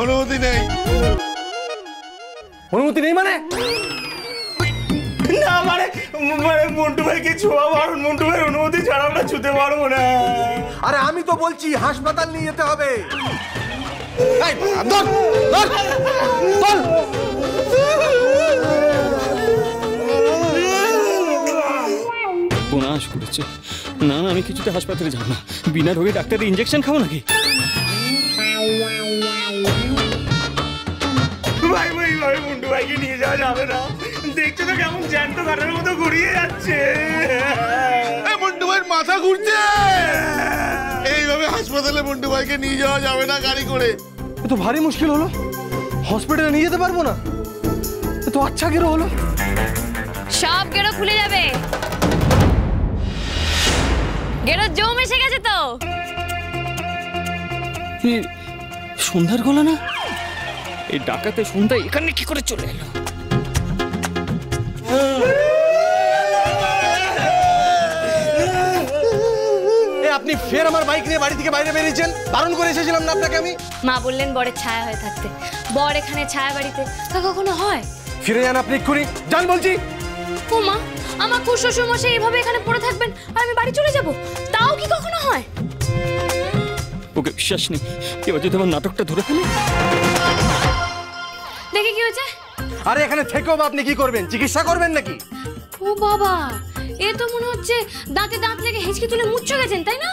অনুমতি নেই। অনুমতি নেই মানে? না মানে মন্টু ভাইকে ছোঁয়া বারণ, মন্টু ভাইয়ের অনুমতি ছাড়া আমরা ছুতে পারবো না। আরে আমি তো বলছি হাসপাতাল নিয়ে যেতে হবে। বোনাস করেছে। না না, আমি কিছুতে হাসপাতালে যাবো না। বিনা রোগে ডাক্তারের ইঞ্জেকশন খাবো নাকি? ভাই ভাই ভাই মন্টু ভাইকে নিয়ে যাওয়া যাবে না। দেখছো তো কেমন জ্যান্ত কাটার মতো ঘুরিয়ে যাচ্ছে। মন্টু ভাইয়ের মাথা ঘুরছে। এইভাবে হাসপাতালে মন্টু ভাইকে নিয়ে যাওয়া যাবে না গাড়ি করে। এ তো ভারী মুশকিল হলো, হসপিটালে নিয়ে যেতে পারবো না। এ তো আচ্ছা গেরো হলো। সব গেরো খুলে যাবে। গেরো জম এসে গেছে তো। সন্ধ্যার গলা না? এই ডাকাতে সন্ধ্যা এখানে কি করে চলে এলো? আপনি ফের আমার বাইক নিয়ে বাড়ি থেকে বাইরে বেরিয়েছেন? বারণ করে এসেছিলাম না আপনাকে আমি? মা বললেন বরের ছায়া হয়ে থাকতে। বর এখানে ছায়া বাড়িতে তা কখনো হয়? ফিরে যান আপনি এক্ষুনি, যান বলছি। ও মা, আমার শ্বশুর মশাই এইভাবে এখানে পড়ে থাকবেন আর আমি বাড়ি চলে যাব, তাও কি কখনো হয়? ওকে বিশ্বাস নেই, এবার যদি আমার নাটকটা ধরে ফেলে। দেখে কি হয়েছে? আরে এখানে থেকেও বা আপনি কি করবেন? চিকিৎসা করবেন নাকি? ও বাবা, এ তো মনে হচ্ছে দাঁতে দাঁত লেগে হেঁচকি তুলে মুচ্ছ গেছেন, তাই না?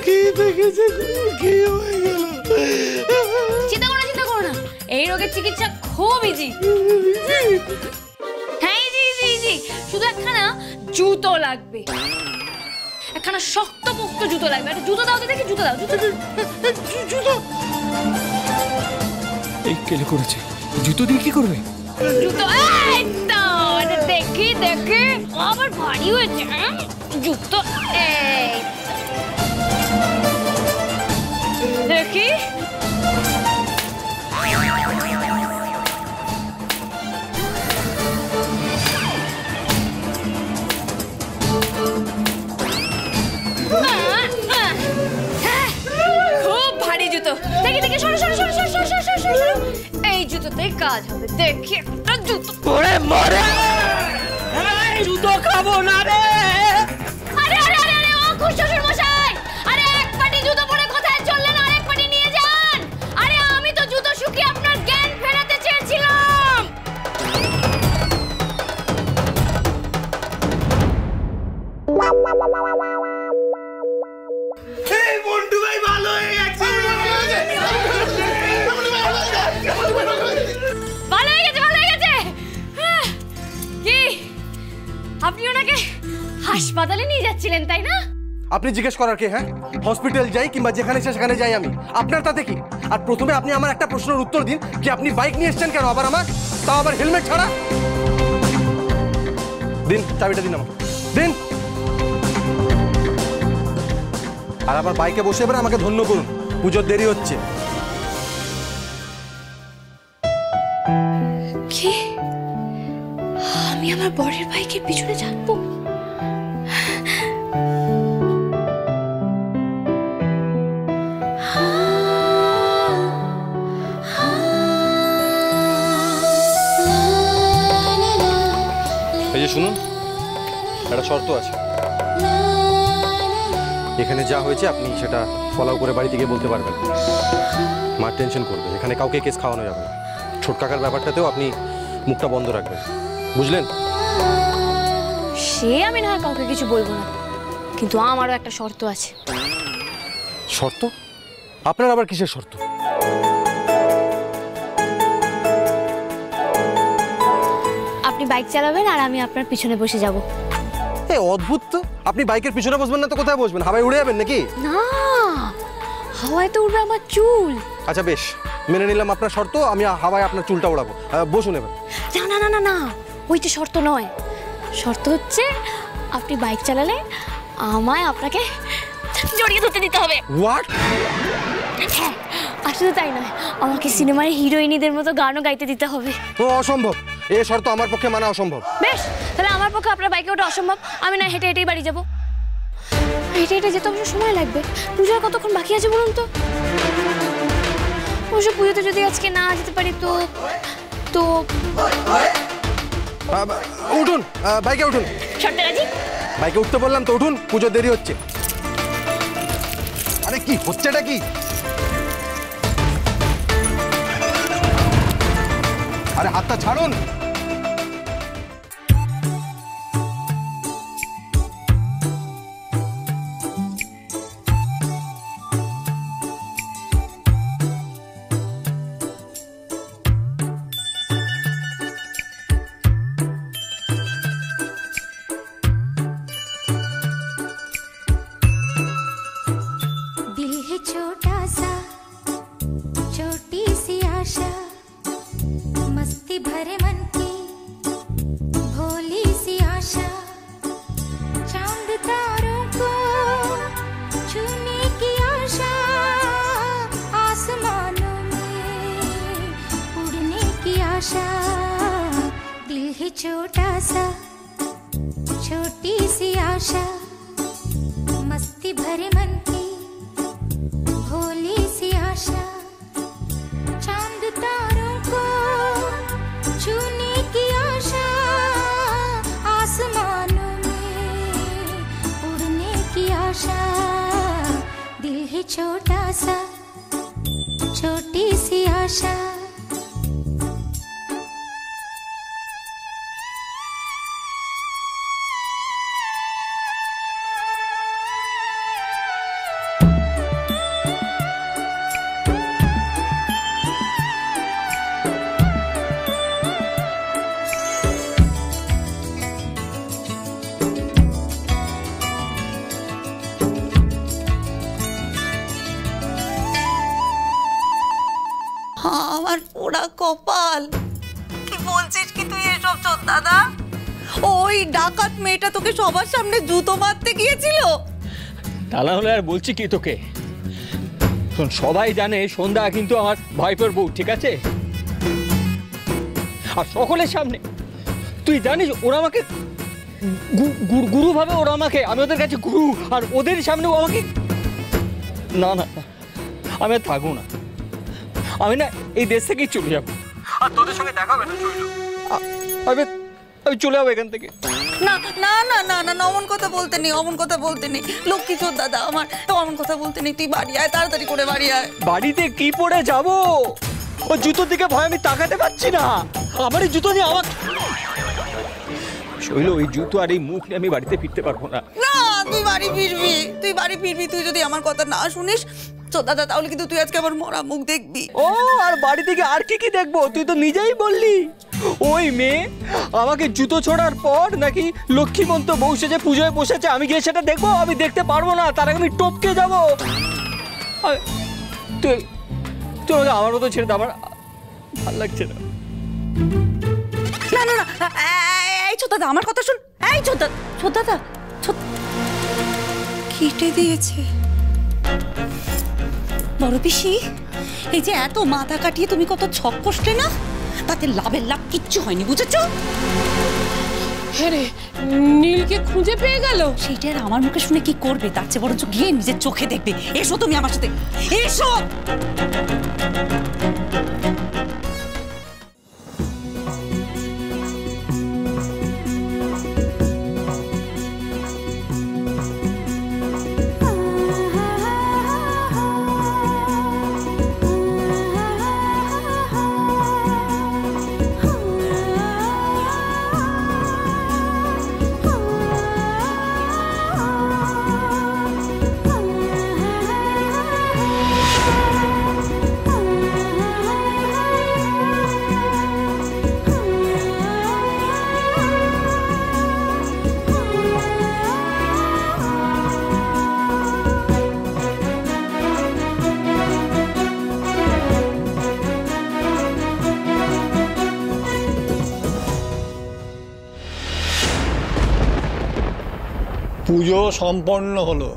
কি দেখেছে, কি হয়ে গেল? চিন্তা করো না, এই রোগের চিকিৎসা খুব ইজি। হ্যাঁ ইজি, শুধু একখানা জুতো লাগবে, একখানা শক্তপোক্ত জুতো লাগবে। একটা জুতো দাও তো দেখি, জুতো দাও। জুতো এই কেলে করেছে, জুতো দিয়ে কি করবে? জুতো এই তো দেখি আবার ভারী হয়েছে জুতো। এই দেখি খুব ভারী জুতো। দেখি সরো। এই জুতোতেই কাজ হবে। দেখি একটা জুতো পরে মরে। জুতো খাবো না রে। আরে ও শ্বশুর মশাই, আরে এক পাটি জুতো পরে কোথায় চললেন? আরেক পাটি নিয়ে যান। আরে আমি তো জুতো শুকিয়ে আপনার জ্ঞান ফেরাতে চেয়েছিলাম। এই মন্টু ভাই ভালো হয়ে গেছে। ভালো হয়ে গেছে। কি আপনি ওনাকে হাসপাতালে নিয়ে যাচ্ছিলেন, তাই না? আপনি জিজ্ঞেস করার কে? হ্যাঁ, হসপিটাল যাই কিংবা যেখানে সেখানে যাই আমি, আপনার তাতে কি? আর প্রথমে আপনি আমার একটা প্রশ্নের উত্তর দিন যে আপনি বাইক নিয়ে এসেছেন কেন আবার আমার, তাও আবার হেলমেট ছাড়া? দিন চাবিটা, দিন আমাকে দিন। আর আবার বাইকে বসে এবার আমাকে ধন্য করুন, পুজোর দেরি হচ্ছে। কি আমি আমার বরের বাইকের পিছনে থাকবো? এই যে শুনুন, একটা শর্ত আছে। এখানে যা হয়েছে আপনি সেটা ফলো করে বাড়ি থেকে বলতে পারবেন। মা টেনশন করবে, এখানে কাউকে কেস খাওয়ানো যাবে না। ছোট কাকার ব্যাপারটাতেও আপনি মুখটা বন্ধ রাখবেন, বুঝলেন? সে আমি না কাউকে কিছু বলবো না, কিন্তু আমারও একটা শর্ত আছে। শর্ত? আপনার আবার কিসের শর্ত? আপনি বাইক চালাবেন আর আমি আপনার পিছনে বসে যাব। অদ্ভুত তো, আপনি বাইকের পিছনে বসবেন না তো কোথায় বসবেন? হাওয়ায় উড়ে যাবেন নাকি? না, হাওয়ায় তো উড়বে আমার চুল। আচ্ছা বেশ, মেনে নিলাম আপনার শর্ত, আমি হাওয়ায় আপনার চুলটা উড়াবো। বসুন এবার। না, ওইটা শর্ত নয়। শর্ত হচ্ছে আপনি বাইক চালালে আমায় আপনাকে জড়িয়ে ধরতে দিতে হবে। হোয়াট? হ্যাঁ, আর শুধু তাই নয়, আমাকে সিনেমার হিরোইনিদের মতো গানও গাইতে দিতে হবে। ও অসম্ভব, এই শর্ত আমার পক্ষে মানা অসম্ভব। বেশ, তাহলে আমার পক্ষে আপনার বাইকে ওটা অসম্ভব। আমি না হেঁটেই বাড়ি যাবো। হেঁটে যেতে অবশ্য সময় লাগবে। পূজার কতক্ষণ বাকি আছে বলুন তো? অবশ্য পুজোতে যদি আজকে না যেতে পারি তো তো উঠুন, বাইকে উঠুন। সর্দারাজি বাইকে উঠতে বললাম তো, উঠুন, পুজো দেরি হচ্ছে। আরে কি হচ্ছেটা কি? আরে হাতটা ছাড়ুন। दिल है छोटा सा छोटी सी आशा मस्ती भरे मन की भोली सी आशा चांद तारों को छूने की आशा आसमानों में उड़ने की आशा दिल है छोटा सा छोटी सी आशा मस्ती भरे मन की भोली सी आशा चांद तारों को छूने की आशा आसमानों में उड़ने की आशा दिल है छोटा सा छोटी सी आशा আমার পোড়া কপাল। কি বলছিস কি তুই এসব দাদা? ওই ডাকাত মেয়েটা তোকে সবার সামনে জুতো মারতে গিয়েছিল। তা না হলে আর বলছি কি তোকে? শোন, সবাই জানে সন্ধ্যা কিন্তু আমার ভাইপোর বউ, ঠিক আছে? আর সকলের সামনে তুই জানিস ওরা আমাকে গুরু ভাবে, ওরা আমাকে, আমি ওদের কাছে গুরু, আর ওদের সামনেও আমাকে। না না, আমি আর থাকবো না, আমি না এই দেশ থেকেই চলে যাবো, আর তোদের সঙ্গে দেখা হবে না। আমি চলে যাবো এখান থেকে। না না না না না না, অমন কথা বলতে নেই, অমন কথা বলতে নেই। লক্ষ্মী চোর দাদা আমার, তো অমন কথা বলতে নেই। তুই বাড়ি আয়, তাড়াতাড়ি করে বাড়ি আয়। বাড়িতে কি পরে যাবো? ও জুতোর দিকে ভয় আমি তাকাতে পারছি না। আমার এই জুতো নিয়ে আমার শৈল, ওই জুতো আর এই মুখ নিয়ে আমি বাড়িতে ফিরতে পারবো না। না, তুই বাড়ি ফিরবি, তুই বাড়ি ফিরবি। তুই যদি আমার কথা না শুনিস চোর দাদা, তাহলে কিন্তু তুই আজকে আমার মরা মুখ দেখবি। ও, আর বাড়ি থেকে আর কি কি দেখবো? তুই তো নিজেই বললি ওই মেয়ে আমাকে জুতো ছোড়ার পর নাকি লক্ষ্মীমন্ত বউ সেজে পুজোয় বসেছে, আমি গিয়ে সেটা দেখবো? আমি দেখতে পারবো না, তার আগে আমি টপকে যাবো। তুই তুই আমাকে আমার মতো ছেড়ে দে, আমার ভালো লাগছে না। না না না, এই চোর দাদা আমার কথা শুন। এই চোর দাদা কেটে দিয়েছে বড় পিসি। এই যে এত মাথা কাটিয়ে তুমি কত ছক কষলে না, তাতে লাভের লাভ কিচ্ছু হয়নি, বুঝেছো? হ্যাঁ রে, নীলকে খুঁজে পেয়ে গেল। সেইটা আর আমার মুখে শুনে কি করবে? তার চেয়ে বরঞ্চ গিয়ে নিজের চোখে দেখবে। এসো তুমি আমার সাথে, এসো। পুজো সম্পন্ন হলো।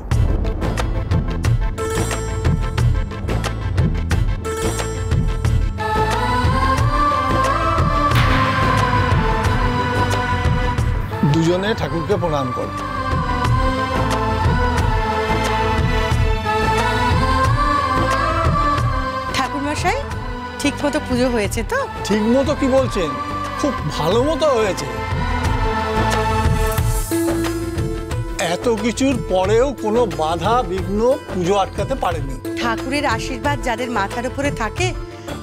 দুজনে ঠাকুরকে প্রণাম কর। ঠাকুর মশাই, ঠিক মতো পুজো হয়েছে তো? ঠিক মতো কি বলছেন, খুব ভালো মতো হয়েছে। এত কিছুর পরেও কোনো বাধা বিঘ্ন পুজো আটকাতে পারেনি। ঠাকুরের আশীর্বাদ যাদের মাথার উপরে থাকে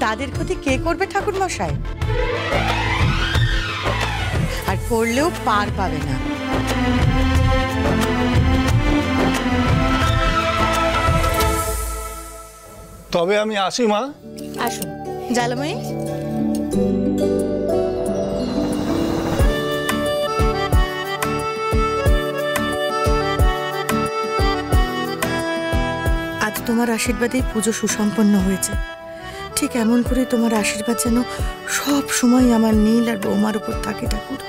তাদের ক্ষতি কে করবে ঠাকুর মশাই? আর করলেও পার পাবে না। তবে আমি আসি মা। আসুন জালাময়ী। আজ তোমার আশীর্বাদেই পুজো সুসম্পন্ন হয়েছে। ঠিক এমন করে তোমার আশীর্বাদ যেন সব সময় আমার নীল আর বৌমার উপর থাকে ঠাকুর।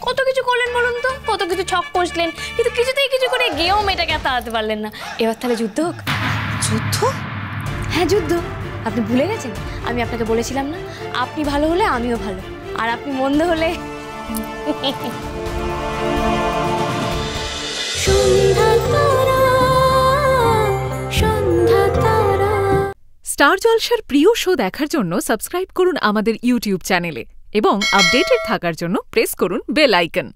কত কিছু করলেন বলুন তো, কত কিছু ছক কষলেন, কিন্তু কিছুতেই কিছু করে গিয়েও মেয়েটাকে তাড়াতে পারলেন না। এবার তাহলে যুদ্ধ হোক। যুদ্ধ? হ্যাঁ যুদ্ধ। আপনি ভুলে গেছেন? আমি আপনাকে বলেছিলাম না, আপনি ভালো হলে আমিও ভালো, আর আপনি মন্দ হলে। স্টার জলসার প্রিয় শো দেখার জন্য সাবস্ক্রাইব করুন আমাদের ইউটিউব চ্যানেলে এবং আপডেটেড থাকার জন্য প্রেস করুন বেল আইকন।